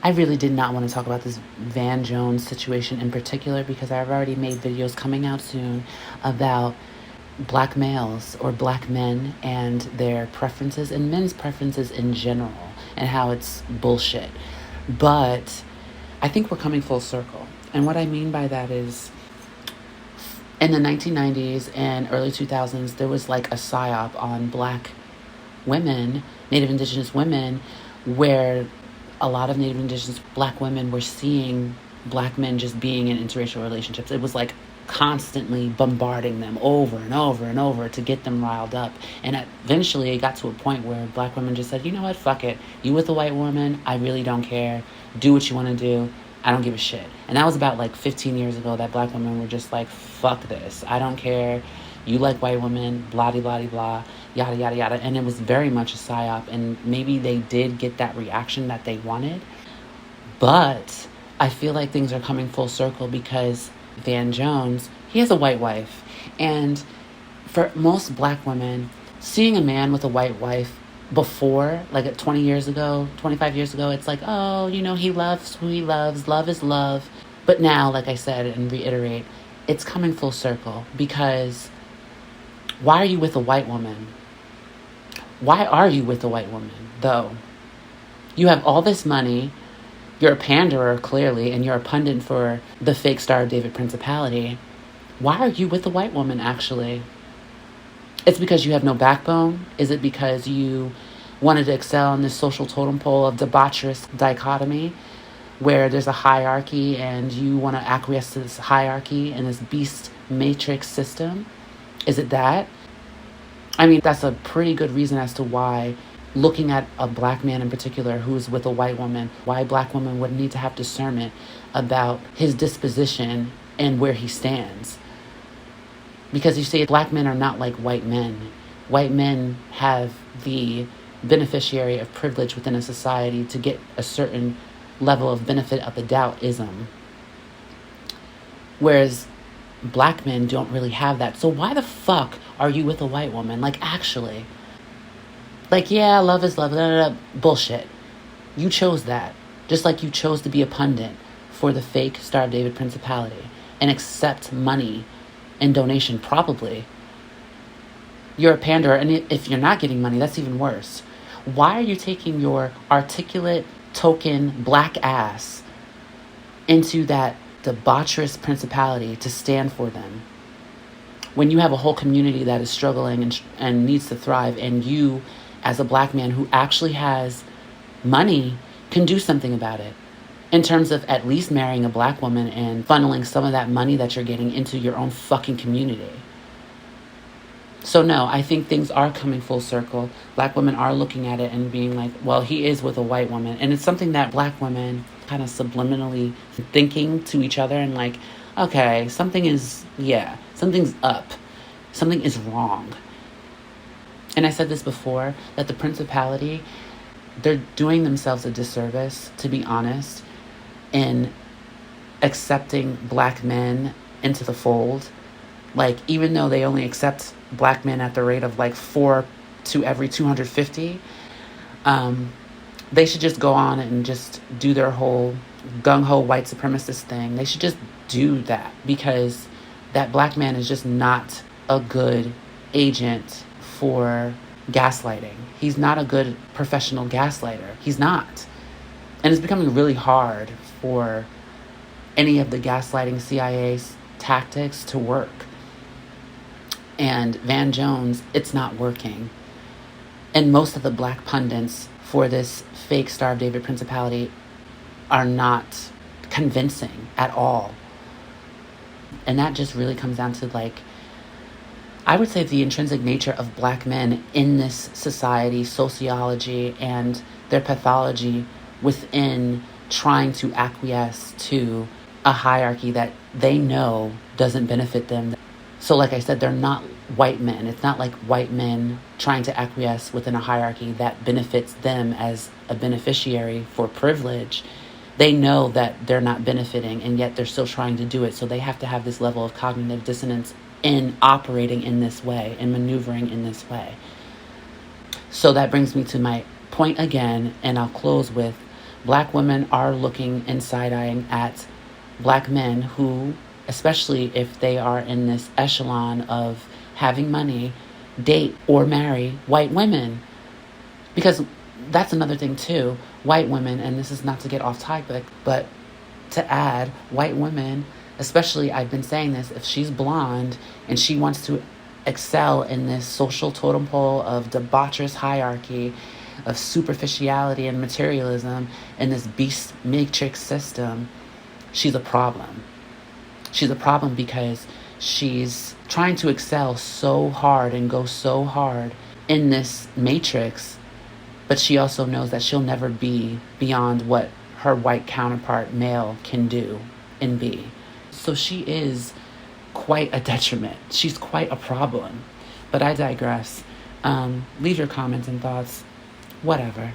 I really did not want to talk about this Van Jones situation in particular because I've already made videos coming out soon about black males or black men and their preferences and men's preferences in general and how it's bullshit. But I think we're coming full circle. And what I mean by that is in the 1990s and early 2000s, there was like a psyop on black women, Native Indigenous women, where a lot of Native Indigenous black women were seeing black men just being in interracial relationships. It was like constantly bombarding them over and over and over to get them riled up. And eventually it got to a point where black women just said, you know what, fuck it. You with a white woman, I really don't care. Do what you want to do. I don't give a shit. And that was about like 15 years ago that black women were just like, fuck this. I don't care. You like white women, blah, blah, blah, blah, yada, yada, yada. And it was very much a psyop. And maybe they did get that reaction that they wanted. But I feel like things are coming full circle because Van Jones, he has a white wife. And for most black women, seeing a man with a white wife before, like 20 years ago, 25 years ago, it's like, oh, you know, he loves who he loves. Love is love. But now, like I said and reiterate, it's coming full circle because why are you with a white woman? Why are you with a white woman, though? You have all this money. You're a panderer, clearly, and you're a pundit for the fake Star of David Principality. Why are you with a white woman, actually? It's because you have no backbone? Is it because you wanted to excel in this social totem pole of debaucherous dichotomy where there's a hierarchy and you want to acquiesce to this hierarchy and this beast matrix system? Is it that? I mean, that's a pretty good reason as to why looking at a black man in particular who's with a white woman, why black women would need to have discernment about his disposition and where he stands. Because you see, black men are not like white men. White men have the beneficiary of privilege within a society to get a certain level of benefit of the doubt-ism. Whereas black men don't really have that. So why the fuck are you with a white woman? Like, actually. Like, yeah, love is love. Blah, blah, blah. Bullshit. You chose that. Just like you chose to be a pundit for the fake Star of David Principality and accept money and donation, probably. You're a panderer, and if you're not getting money, that's even worse. Why are you taking your articulate, token, black ass into that debaucherous principality to stand for them when you have a whole community that is struggling and needs to thrive, and you, as a black man who actually has money, can do something about it? In terms of at least marrying a black woman and funneling some of that money that you're getting into your own fucking community. So no, I think things are coming full circle. Black women are looking at it and being like, well, he is with a white woman. And it's something that black women kind of subliminally thinking to each other and like, okay, something's up. Something is wrong. And I said this before, that the principality, they're doing themselves a disservice, to be honest, in accepting black men into the fold. Like, even though they only accept black men at the rate of like 4 to every 250, they should just go on and just do their whole gung-ho white supremacist thing. They should just do that, because that black man is just not a good agent for gaslighting. He's not a good professional gaslighter. He's not. And it's becoming really hard for any of the gaslighting CIA tactics to work. And Van Jones, it's not working. And most of the black pundits for this fake Star of David Principality are not convincing at all. And that just really comes down to, like, I would say the intrinsic nature of black men in this society, sociology, and their pathology within trying to acquiesce to a hierarchy that they know doesn't benefit them. So like I said, they're not white men. It's not like white men trying to acquiesce within a hierarchy that benefits them as a beneficiary for privilege. They know that they're not benefiting, and yet they're still trying to do it. So they have to have this level of cognitive dissonance in operating in this way and maneuvering in this way. So that brings me to my point again, and I'll close with, black women are looking and side-eyeing at black men who, especially if they are in this echelon of having money, date or marry white women. Because that's another thing too. White women, and this is not to get off topic, but to add, white women, especially, I've been saying this, if she's blonde and she wants to excel in this social totem pole of debaucherous hierarchy, of superficiality and materialism, in this beast matrix system, she's a problem. She's a problem because she's trying to excel so hard and go so hard in this matrix, but she also knows that she'll never be beyond what her white counterpart male can do and be. So she is quite a detriment. She's quite a problem. But I digress. Leave your comments and thoughts. Whatever.